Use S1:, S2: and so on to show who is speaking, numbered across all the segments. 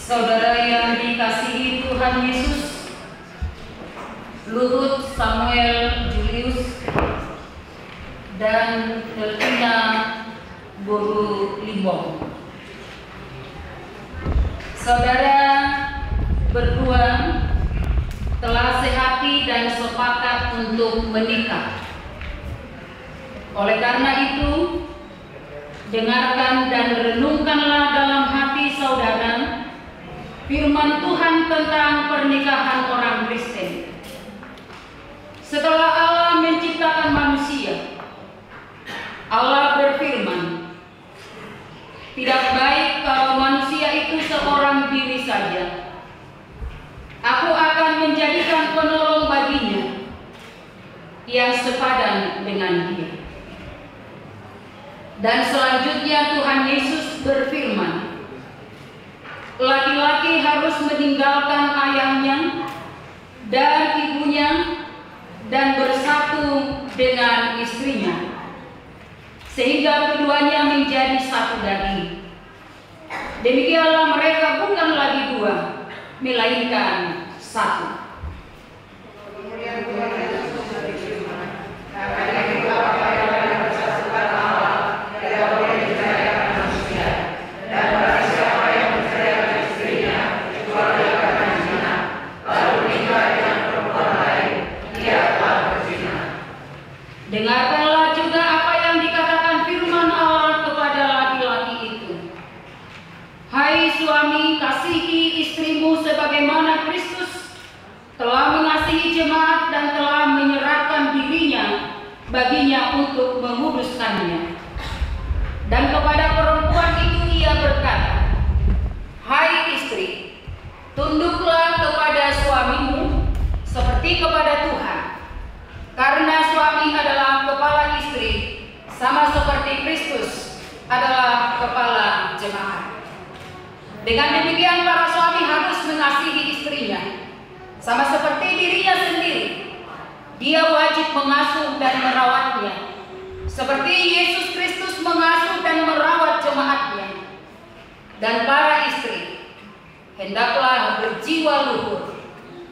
S1: Saudara yang dikasihi Tuhan Yesus, Luhut Samuel Julius dan Delfina Boru Limbong. Saudara berdua telah sehati dan sepakat untuk menikah. Oleh karena itu, dengarkan dan renungkanlah dalam hati saudara firman Tuhan tentang pernikahan orang Kristen. Setelah Allah menciptakan manusia, Allah berfirman, "Tidak baik kalau manusia itu seorang diri saja. Aku akan menjadikan penolong baginya yang sepadan dengan dia." Dan selanjutnya Tuhan Yesus berfirman, "Laki-laki harus meninggalkan ayahnya dan ibunya dan bersatu dengan istrinya, sehingga keduanya menjadi satu daging. Demikianlah mereka bukan lagi dua, melainkan satu." Dengarkanlah juga apa yang dikatakan firman Allah kepada laki-laki itu. "Hai suami, kasihi istrimu sebagaimana Kristus telah mengasihi jemaat dan telah menyerahkan dirinya baginya untuk menguduskannya." Dan kepada perempuan itu ia berkata, "Hai istri, tunduklah kepada suamimu seperti kepada Tuhan. Karena suami adalah kepala istri, sama seperti Kristus adalah kepala jemaat. Dengan demikian para suami harus mengasihi istrinya, sama seperti dirinya sendiri. Dia wajib mengasuh dan merawatnya, seperti Yesus Kristus mengasuh dan merawat jemaatnya. Dan para istri, hendaklah berjiwa luhur,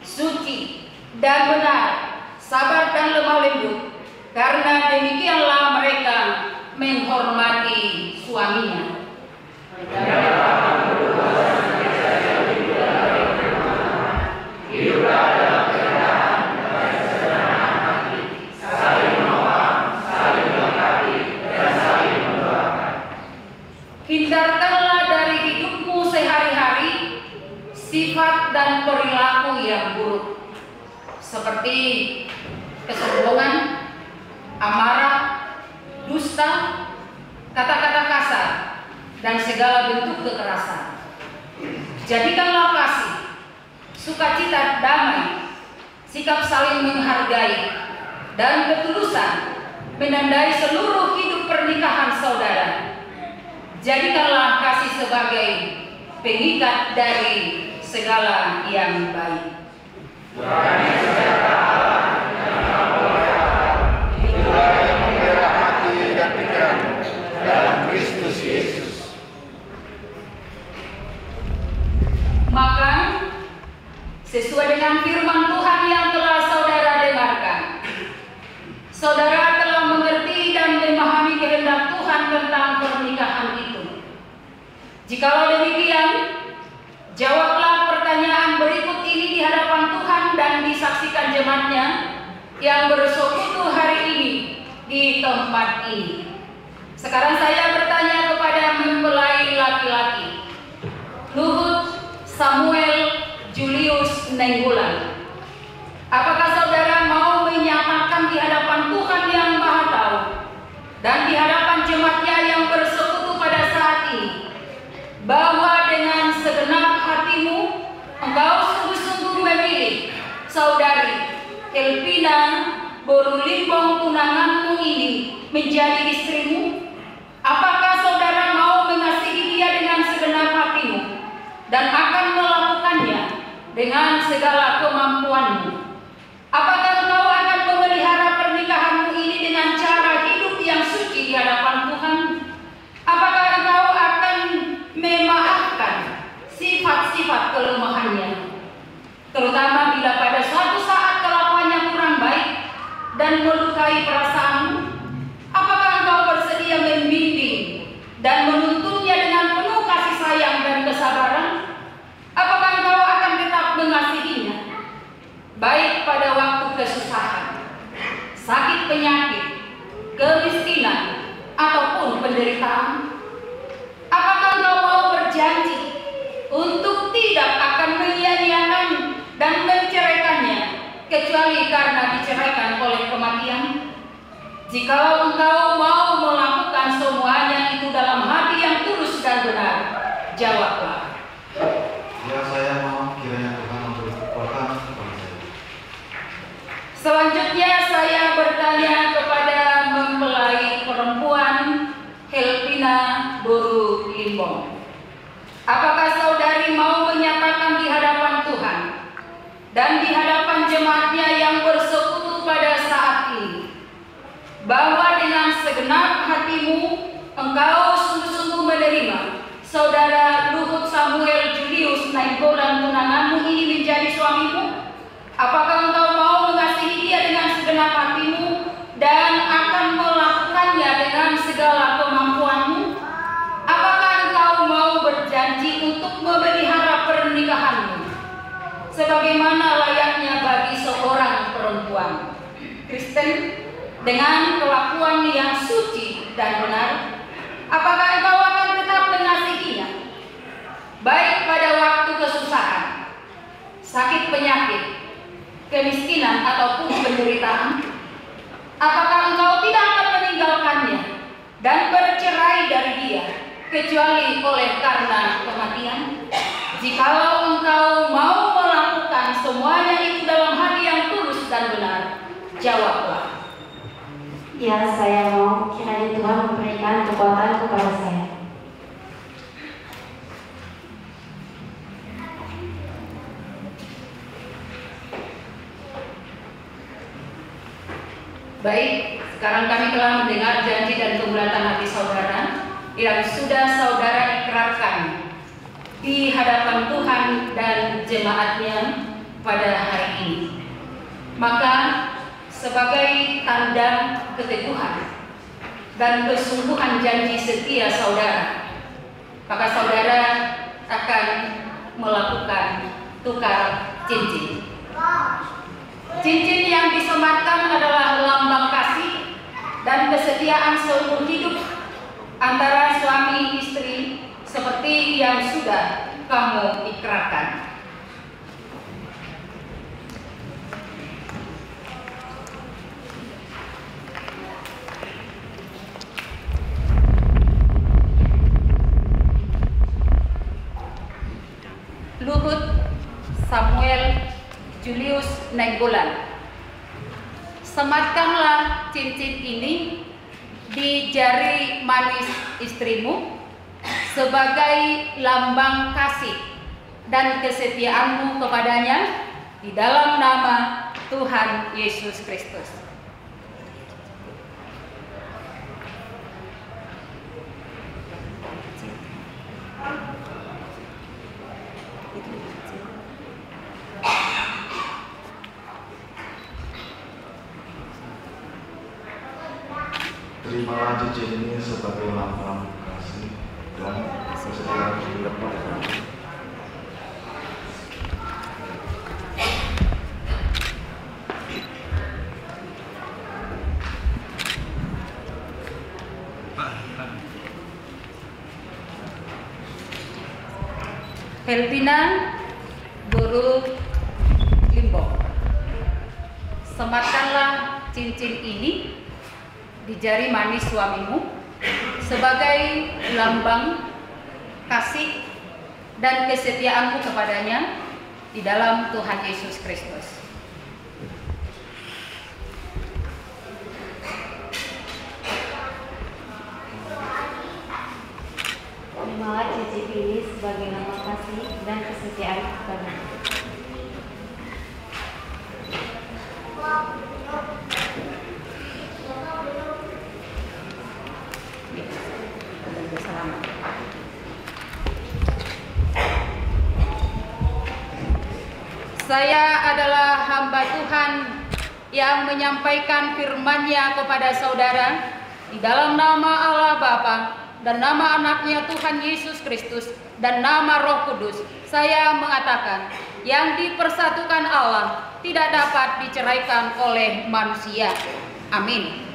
S1: suci dan benar, sabar dan lemah lembut, karena demikianlah mereka menghormati suaminya. Hindarkanlah dari hidupmu sehari-hari sifat dan perilaku yang buruk, seperti kesombongan, amarah, dusta, kata-kata kasar, dan segala bentuk kekerasan. Jadikanlah kasih, sukacita, damai, sikap saling menghargai, dan ketulusan menandai seluruh hidup pernikahan saudara. Jadikanlah kasih sebagai pengikat dari segala yang baik. Maka sesuai dengan firman Tuhan yang telah saudara dengarkan, saudara telah mengerti dan memahami kehendak Tuhan tentang pernikahan itu. Jikalau demikian, jawablah pertanyaan berikut ini di hadapan Tuhan dan disaksikan jemaatnya yang bersekutu hari ini di tempat ini. Sekarang saya bertanya kepada mempelai laki-laki, Luhut Samuel Julius Nenggolan, apakah saudara mau menyatakan di hadapan Tuhan yang Maha Tahu dan di hadapan jemaatnya yang bersekutu pada saat ini, bahwa dengan segenap hatimu engkau sungguh-sungguh memilih saudari Delfina Boru Limbong tunanganmu ini menjadi istrimu? Apakah saudara mau mengasihi dia dengan segenap hatimu dan akan melakukannya dengan segala kemampuanmu? Apakah engkau akan memelihara pernikahanmu ini dengan cara hidup yang suci di hadapan Tuhan? Apakah engkau akan memaafkan sifat-sifat dan melukai perasaanmu? Apakah engkau bersedia membimbing dan menuntunnya dengan penuh kasih sayang dan kesabaran? Apakah engkau akan tetap mengasihinya, baik pada waktu kesusahan, sakit penyakit, kemiskinan, ataupun penderitaan? Apakah engkau mau berjanji untuk tidak akan menyia-nyiakan dan menceraikannya, kecuali karena diceraikan oleh kematian? Jikalau engkau mau melakukan semuanya itu dalam hati yang tulus dan benar, jawablah.
S2: Ya, saya mau, kiranya Tuhan memberkati kepada saya.
S1: Selanjutnya saya bertanya kepada mempelai perempuan Helpina Boru Limbong. Apakah saudari mau menyatakan di hadapan Tuhan dan di hadapan jemaatnya yang bersekutu pada saat ini, bahwa dengan segenap hatimu engkau sungguh-sungguh menerima saudara Luhut Samuel Julius Nainggolan tunanganmu ini menjadi suamimu? Apakah engkau mau mengasihi dia dengan segenap hatimu dan akan melakukannya dengan segala kemampuanmu? Apakah engkau mau berjanji untuk memelihara pernikahanmu sebagaimana layaknya bagi seorang perempuan Kristen dengan kelakuan yang suci dan benar? Apakah engkau akan tetap mengasihinya, baik pada waktu kesusahan, sakit penyakit, kemiskinan, ataupun penderitaan? Apakah engkau tidak akan meninggalkannya dan bercerai dari dia, kecuali oleh karena kematian? Jikalau engkau mau melakukan semuanya itu dalam hati yang tulus dan benar, jawablah.
S3: Ya, saya mau, kiranya Tuhan memberikan kekuatan kepada saya.
S1: Baik, sekarang kami telah mendengar janji dan kebulatan hati saudara yang sudah saudara ikrarkan di hadapan Tuhan dan jemaatnya pada hari ini. Maka sebagai tanda keteguhan dan kesungguhan janji setia saudara, maka saudara akan melakukan tukar cincin. Cincin yang disematkan adalah lambang kasih dan kesetiaan seumur hidup antara suami istri seperti yang sudah kamu ikrarkan. Luhut Samuel Julius Nainggolan, sematkanlah cincin ini di jari manis istrimu sebagai lambang kasih dan kesetiaanmu kepadanya di dalam nama Tuhan Yesus Kristus.
S2: Terimalah cincin ini sebagai lambang kasih dan kesetiaan kita pada kami.
S1: Helpina Boru Limbong, sematkanlah cincin ini di jari manis suamimu sebagai lambang kasih dan kesetiaanmu kepadanya di dalam Tuhan Yesus Kristus.
S3: Terimalah cincin ini sebagai lambang kasih dan kesetiaan kepadanya.
S1: Saya adalah hamba Tuhan yang menyampaikan firman-Nya kepada saudara di dalam nama Allah Bapa dan nama anaknya Tuhan Yesus Kristus dan nama Roh Kudus. Saya mengatakan, yang dipersatukan Allah tidak dapat diceraikan oleh manusia. Amin.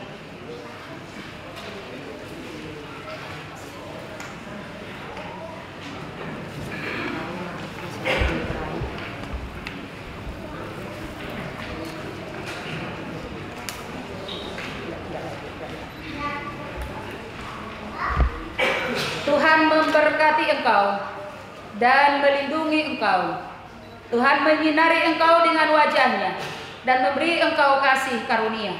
S1: Tuhan memberkati engkau dan melindungi engkau. Tuhan menyinari engkau dengan wajah-Nya dan memberi engkau kasih karunia.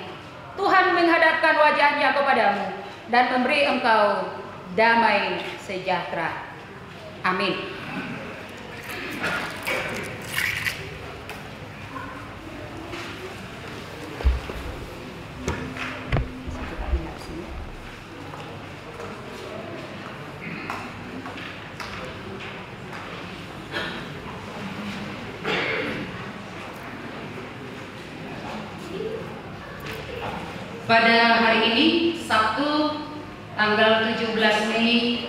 S1: Tuhan menghadapkan wajah-Nya kepadamu dan memberi engkau damai sejahtera. Amin. Pada hari ini, Sabtu tanggal 17 Mei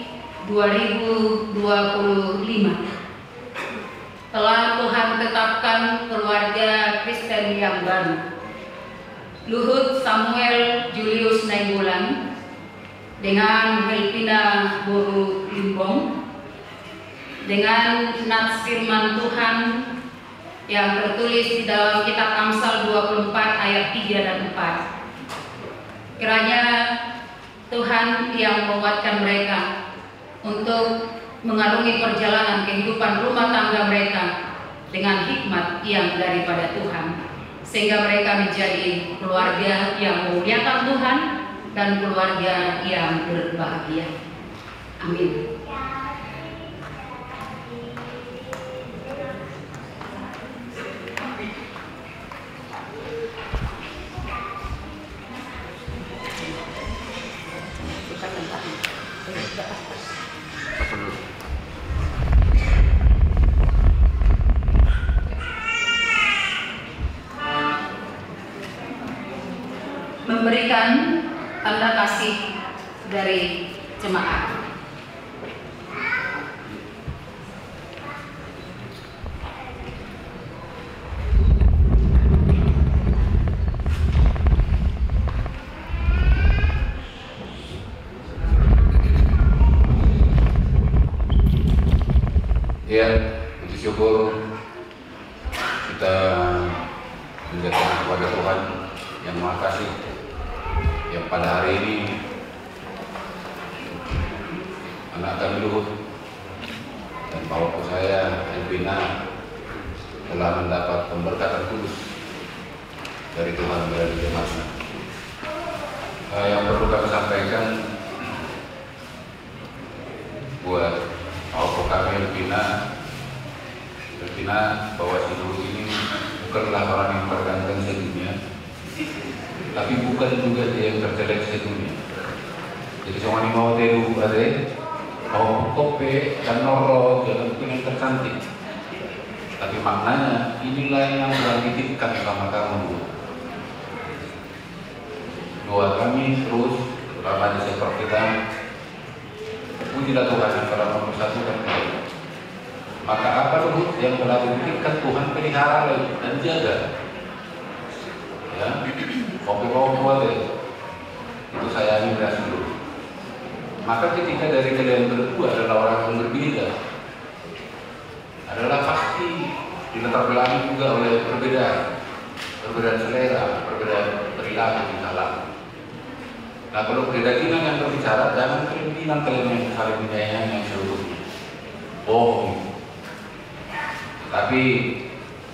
S1: 2025, telah Tuhan tetapkan keluarga Kristen yang baru. Luhut Samuel Julius Nainggolan dengan Helpina Boru Limbong, dengan nats firman Tuhan yang tertulis di dalam kitab Amsal 24 ayat 3 dan 4. Kiranya Tuhan yang menguatkan mereka untuk mengarungi perjalanan kehidupan rumah tangga mereka dengan hikmat yang daripada Tuhan, sehingga mereka menjadi keluarga yang memuliakan Tuhan dan keluarga yang berbahagia. Amin. Memberikan tanda kasih dari jemaat.
S4: Ya, puji syukur kita menjatuhkan kepada Tuhan yang Maha Kasih, yang pada hari ini anak kami Luhut dan bapakku saya Elvina telah mendapat pemberkatan kudus dari Tuhan melalui jemaatnya. Yang perlu kami sampaikan buat bapakku kami Elvina bahwa si Luhut ini bukanlah orang yang berganteng sedunia, tapi bukan juga dia yang terjelek sedunia. Jadi semua ini mau dia ada mau kope dan noro jangan pengen tercantik, tapi maknanya inilah yang dititipkan sama kamu. Doa kami terus terutama di sektor kita, pujilah Tuhan yang telah mempersatukan kita. Maka apa Luhut yang telah dititipkan Tuhan pelihara lagi dan jaga, ya, kopi-kopi itu saya admirasi dulu. Maka ketika dari kalian berdua adalah orang yang berbeda, adalah pasti dilatar belakangi juga oleh perbedaan selera, perbedaan perilaku di dalam. Nah, kalau kedagingan yang berbicara, jangan kalian bilang kalian yang saling menyayangi yang seluruhnya. Oh, tapi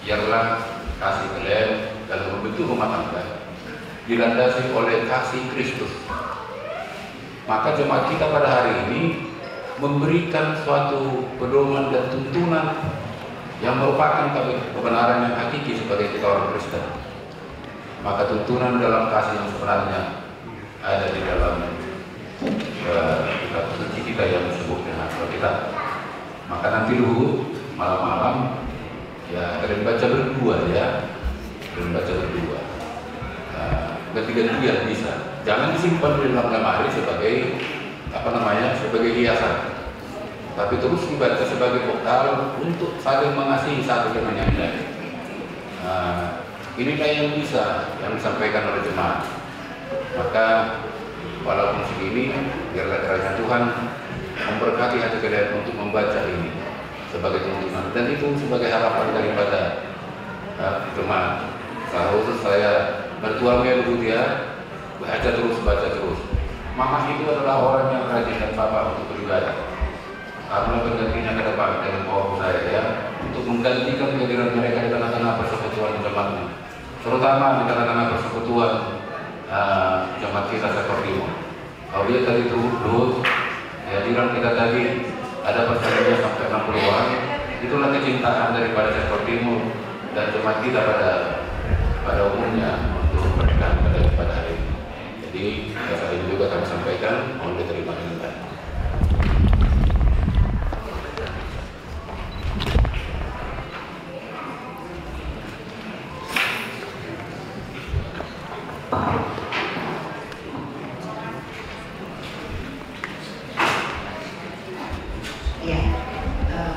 S4: biarlah kasih kalian dalam membentuk rumah tangga dilandasi oleh kasih Kristus. Maka jemaat kita pada hari ini memberikan suatu pedoman dan tuntunan yang merupakan kebenaran yang hakiki sebagai kita orang Kristen. Maka tuntunan dalam kasih yang sebenarnya ada di dalam kitab suci kita yang disebut dengan Alkitab. Maka nanti Luhut malam-malam ya kalian baca berdua ya, kalian baca berdua. ganti-gantian bisa. Jangan disimpan di dalam lemari sebagai sebagai hiasan. Tapi terus dibaca sebagai bekal untuk saling mengasihi satu dengan yang lain. Inilah yang bisa yang disampaikan oleh jemaat. Maka walaupun segini, biarlah kerajaan Tuhan memberkati hati kalian untuk membaca ini sebagai tuntunan, dan itu sebagai harapan daripada jemaat. Khusus saya bertuamu ya, baca terus. Mama itu adalah orang yang rajin dan papa untuk beribadah. Karena bergantinya ke depan dengan bawah saya ya, untuk menggantikan kehadiran mereka di tengah-tengah persekutuan jemaat, terutama di tengah-tengah persekutuan jemaat kita seperti ini. Kalau lihat tadi Ruth, kehadiran kita tadi ada persennya sampai 60-an. Itulah kecintaan daripada seperti ini dan jemaat kita pada umumnya untuk pernikahan pada hari ini. Jadi saat ini juga kami sampaikan, mohon diterima dengan baik.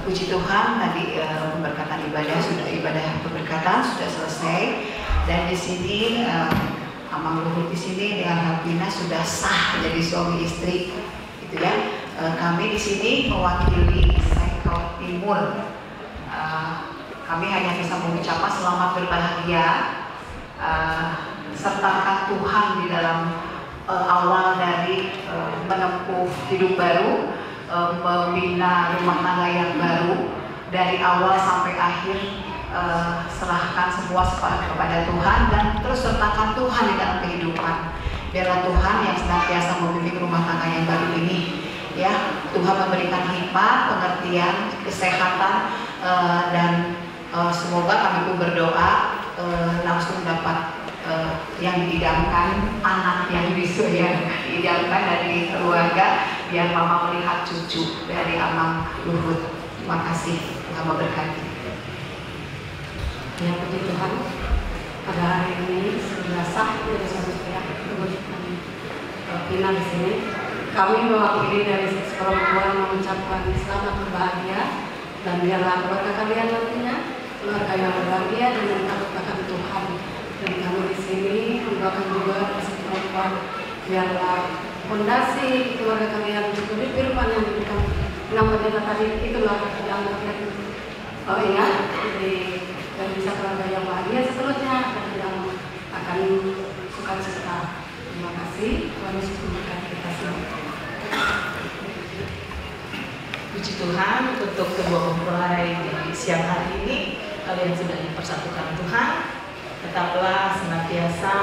S5: Puji Tuhan, tadi pemberkatan ibadah pemberkatan sudah selesai, dan di sini Amang Luhut di sini dengan Harpina sudah sah menjadi suami istri, gitu ya. Kami di sini mewakili Sektor Timur. Kami hanya bisa mengucapkan selamat berbahagia, sertakan Tuhan di dalam awal dari menempuh hidup baru, membina rumah tangga yang baru dari awal sampai akhir. Serahkan semua kepada Tuhan dan terus sertakan Tuhan di dalam kehidupan. Biarlah Tuhan yang senantiasa membimbing rumah tangga yang baru ini, ya. Tuhan memberikan hikmat, pengertian, kesehatan, dan semoga kami pun berdoa langsung dapat yang diidamkan, anak yang bisa yang diidamkan dari keluarga, biar mama melihat cucu dari Amang Luhut. Terima kasih, Tuhan memberkati.
S3: Ya, puji Tuhan, pada hari ini sudah sah menjadi suami istri Pina di sini. Kami mewakili dari sisi perempuan mengucapkan selamat berbahagia, dan biarlah keluarga kalian nantinya keluarga yang berbahagia dengan takut akan Tuhan. Dan kami di sini mendoakan juga dari sisi perempuan, biarlah fondasi keluarga kalian diberi firman yang diberikan dalam pendeta tadi, itulah yang kalian ingat dan bisa keluarga yang bahagia seterusnya dan yang akan sukacita. Terima kasih. Tuhan Yesus memberkati kita semua.
S6: Puji Tuhan untuk kedua mempelai di siang hari ini, kalian sudah dipersatukan Tuhan. Tetaplah senantiasa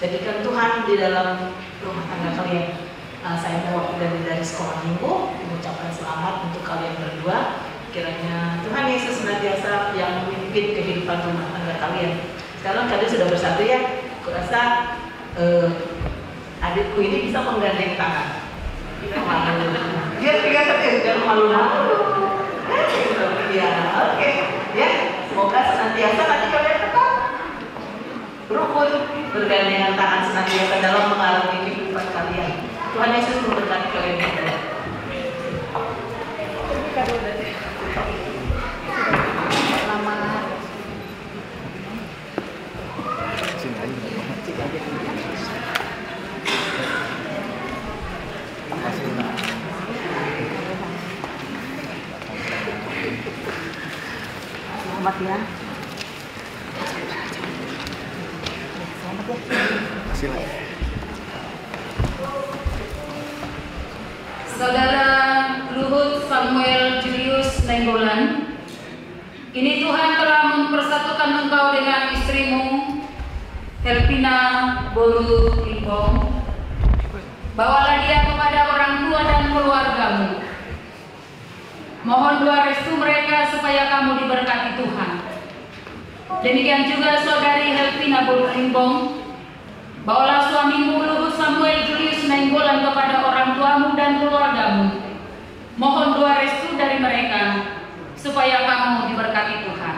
S6: jadikan Tuhan di dalam rumah tangga kalian. Saya mewakili dari sekolah minggu mengucapkan selamat untuk kalian berdua. Kiranya Tuhan Yesus senantiasa yang memimpin kehidupan rumah tangga kalian. Sekarang kalian sudah bersatu ya. Aku rasa adikku ini bisa menggandeng tangan. Kita malu. Dia malu-malu. Ya, oke. Ya, semoga senantiasa nanti kalian tetap rukun bergandengan tangan senantiasa dalam mengalami kehidupan kalian. Tuhan Yesus memberkati kalian berdua. Selamat ya.
S2: Silakan.
S1: Saudara Luhut Samuel Julius Nenggolan, kini Tuhan telah mempersatukan engkau dengan istrimu Helpina Boru Limbong. Bawalah dia kepada orang tua dan keluargamu. Mohon doa restu mereka supaya kamu diberkati Tuhan. Demikian juga saudari Helpina Boru Limbong. Bawalah suamimu Luhut Samuel Julius Nenggolan kepada orang tuamu dan keluargamu. Mohon doa restu dari mereka supaya kamu diberkati Tuhan.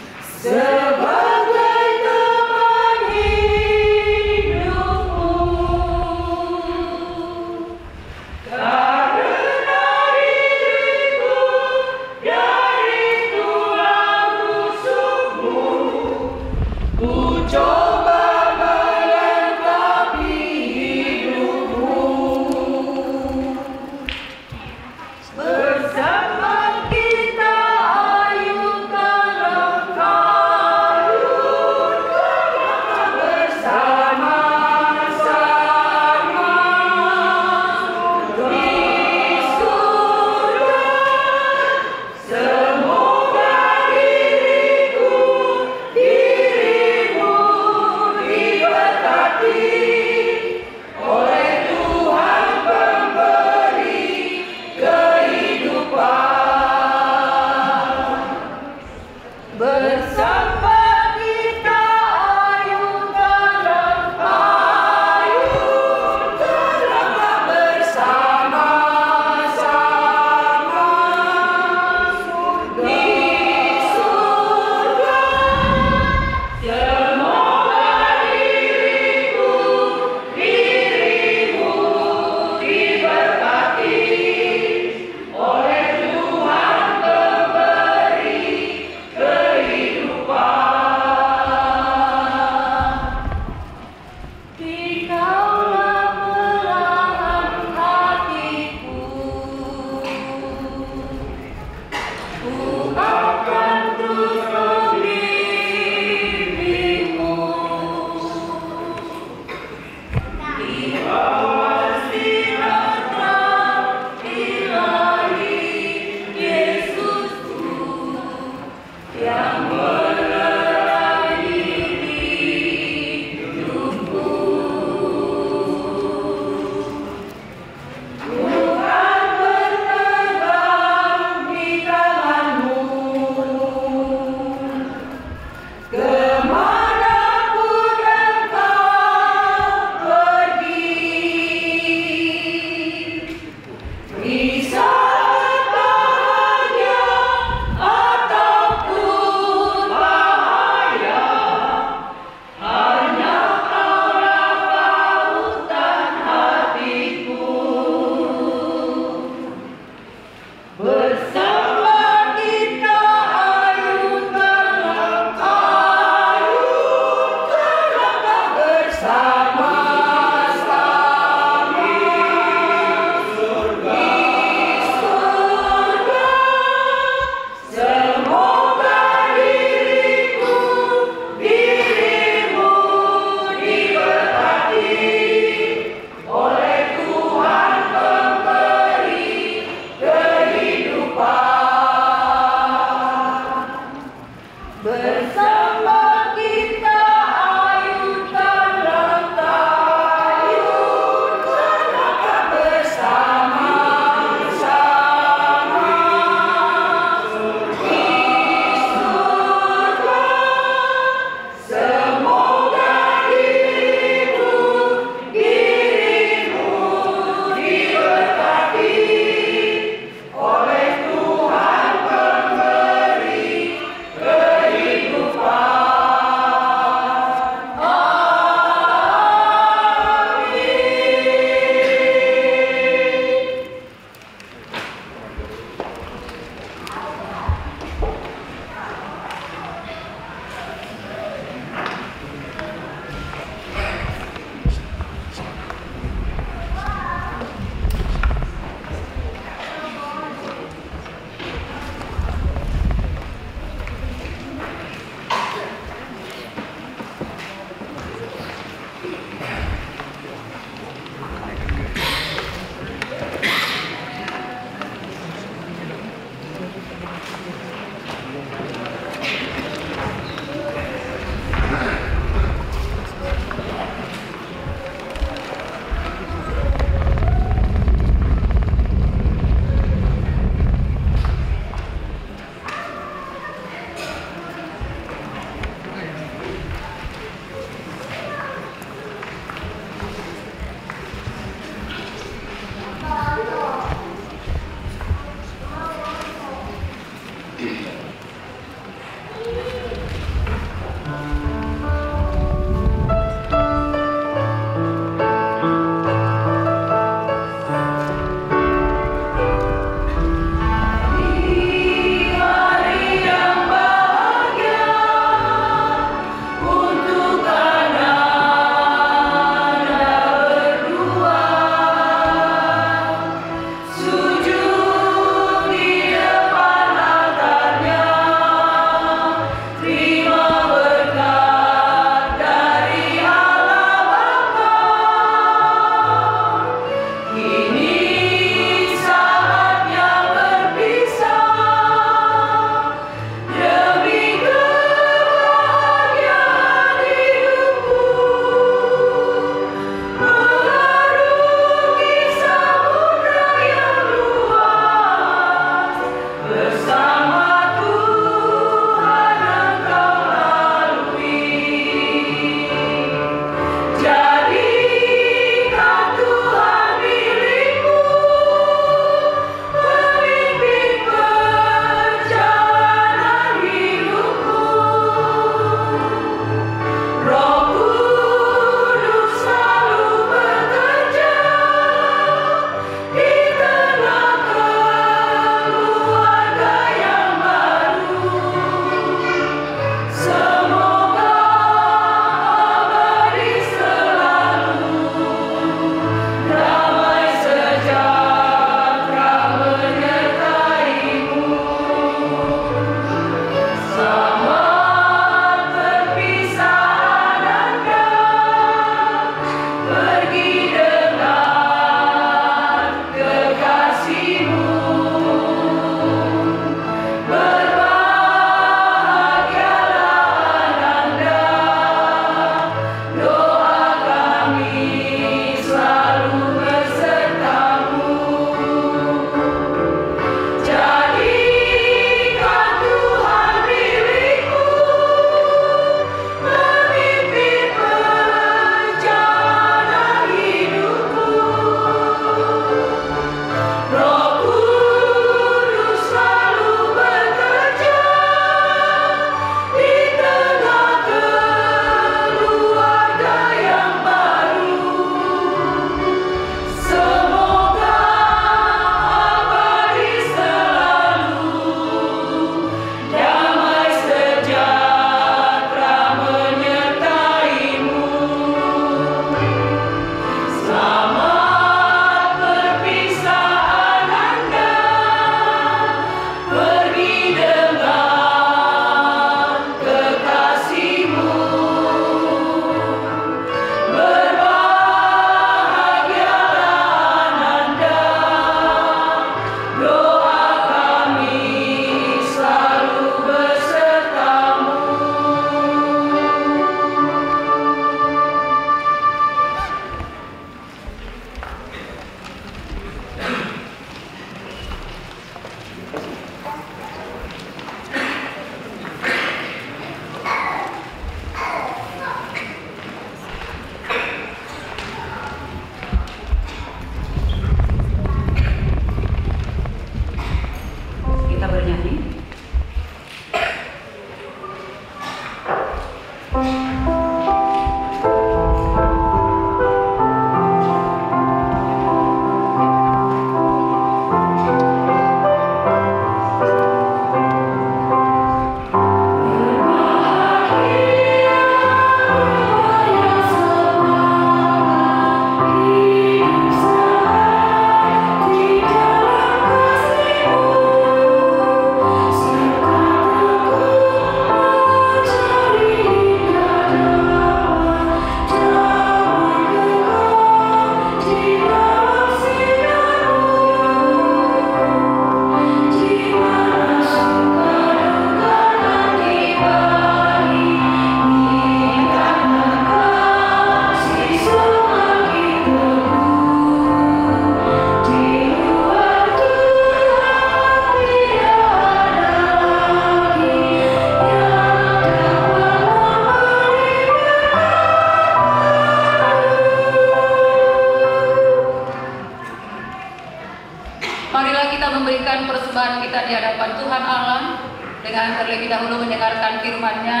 S1: Marilah kita memberikan persembahan kita di hadapan Tuhan Allah dengan terlebih dahulu mendengarkan firman-Nya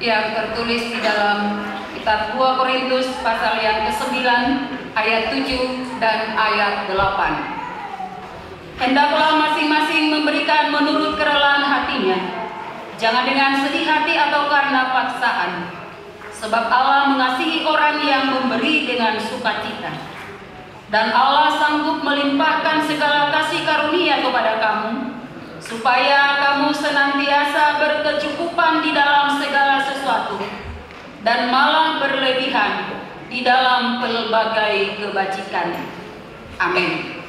S1: yang tertulis di dalam kitab 2 Korintus pasal yang ke-9 ayat 7 dan ayat 8. Hendaklah masing-masing memberikan menurut kerelaan hatinya, jangan dengan sedih hati atau karena paksaan, sebab Allah mengasihi orang yang memberi dengan sukacita. Dan Allah sanggup melimpahkan segala kasih karunia kepada kamu, supaya kamu senantiasa berkecukupan di dalam segala sesuatu, dan malah berlebihan di dalam pelbagai kebajikan. Amin.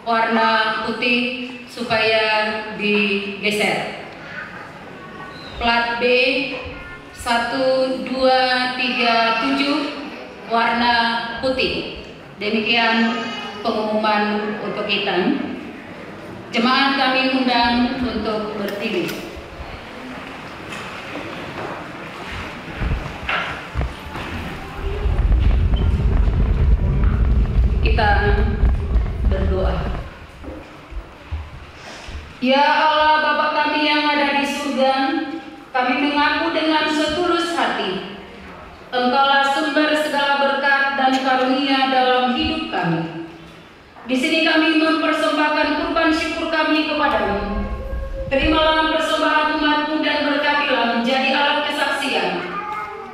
S7: warna putih supaya digeser. Plat B 1237 warna putih. Demikian pengumuman untuk kita. Jemaat kami undang untuk berdiri. Kita berdoa. Ya Allah Bapa kami yang ada di surga, kami mengaku dengan setulus hati, Engkaulah sumber segala berkat dan karunia dalam hidup kami. Di sini kami mempersembahkan kurban syukur kami kepadamu.
S1: Terimalah persembahan umat-Mu dan berkatilah menjadi alat kesaksian,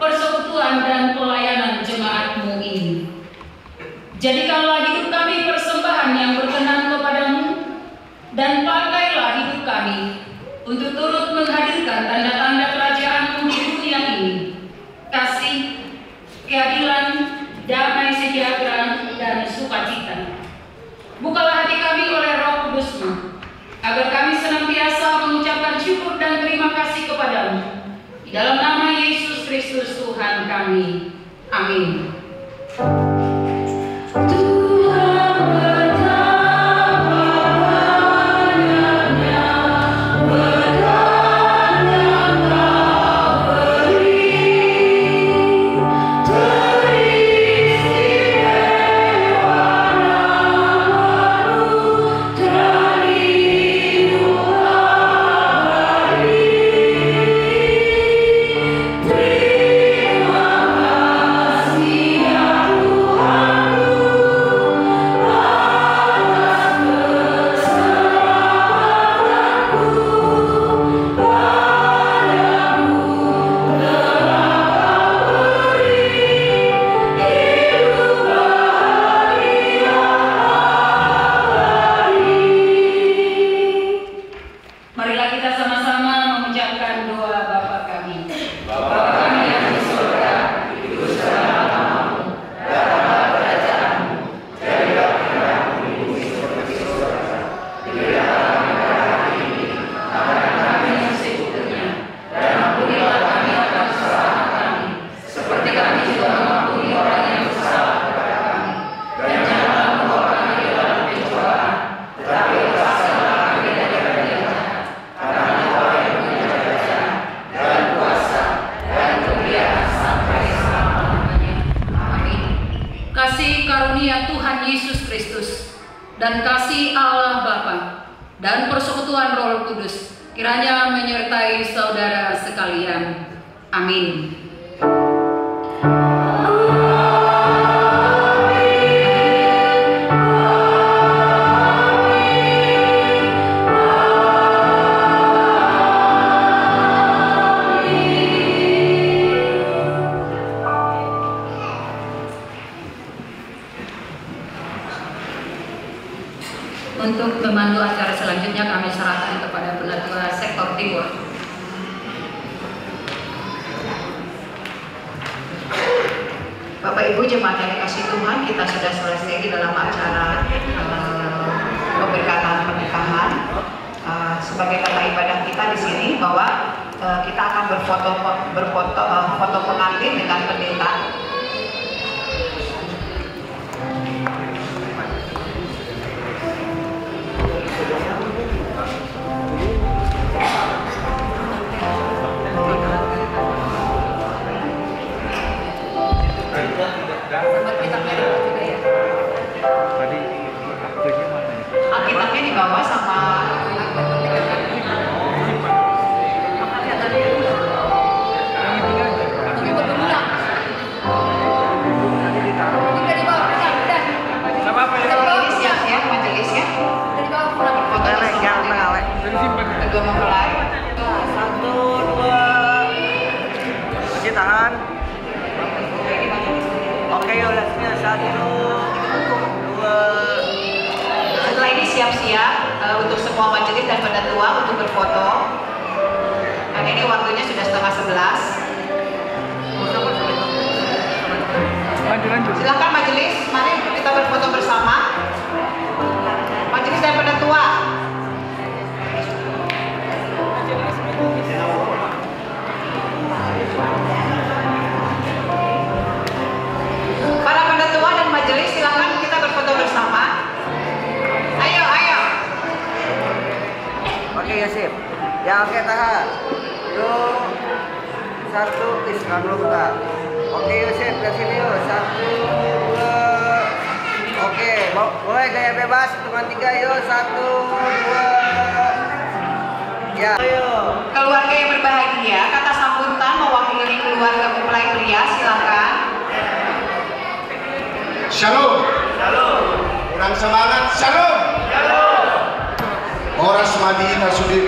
S1: persekutuan dan pelayanan jemaat-Mu ini. Jadikanlah hidup kami persembahan yang berkenan kepadamu, dan pakailah hidup kami untuk turut menghadirkan tanda-tanda kerajaan-Mu di dunia ini, kasih, keadilan, damai sejahtera, dan sukacita. Bukalah hati kami oleh Roh Kudus-Mu, agar kami senantiasa mengucapkan syukur dan terima kasih kepadamu. Di dalam nama Yesus Kristus Tuhan kami. Amin. Dan kasih Allah Bapa dan persekutuan Roh Kudus kiranya menyertai saudara sekalian. Amin. Untuk memandu acara selanjutnya kami serahkan kepada Penatua Sektor Timur. Bapak Ibu jemaat yang dikasihi Tuhan, kita sudah selesai di dalam acara pemberkatan pernikahan. Sebagai tanda ibadah kita di sini bahwa kita akan foto pengantin dengan pendeta. Alkitabnya dibawa sama ini siap-siap majelisnya. Kedua mempelai.
S8: 1, 2, cuci tangan. Oke, yuk let's-nya 1, 2.
S5: Setelah ini siap-siap untuk semua majelis dan penatua untuk berfoto. Dan ini waktunya sudah 10:30. Silakan majelis, mari kita berfoto bersama. Majelis dan penatua. Para penatua dan majelis silakan kita berfoto bersama. Ayo, ayo.
S8: Oke, ya sip. Ya oke, tahan. Yuk. 1, istirahat dulu bentar. Oke, yuk sip, ke sini yuk. 1, 2. Oke, boleh gaya bebas hitungan 3 yuk. 1, 2. Ya. Ayo.
S5: Keluarga yang berbahagia, kata sambutan mewakili keluarga mempelai pria, silakan.
S9: Shalom. Shalom. Kurang semangat. Shalom. Shalom. Horas Madinah Sudip.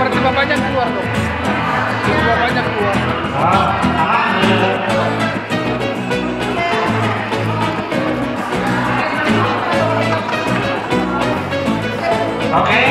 S10: seperti bapaknya keluar dong. Bapaknya keluar.
S11: Oke.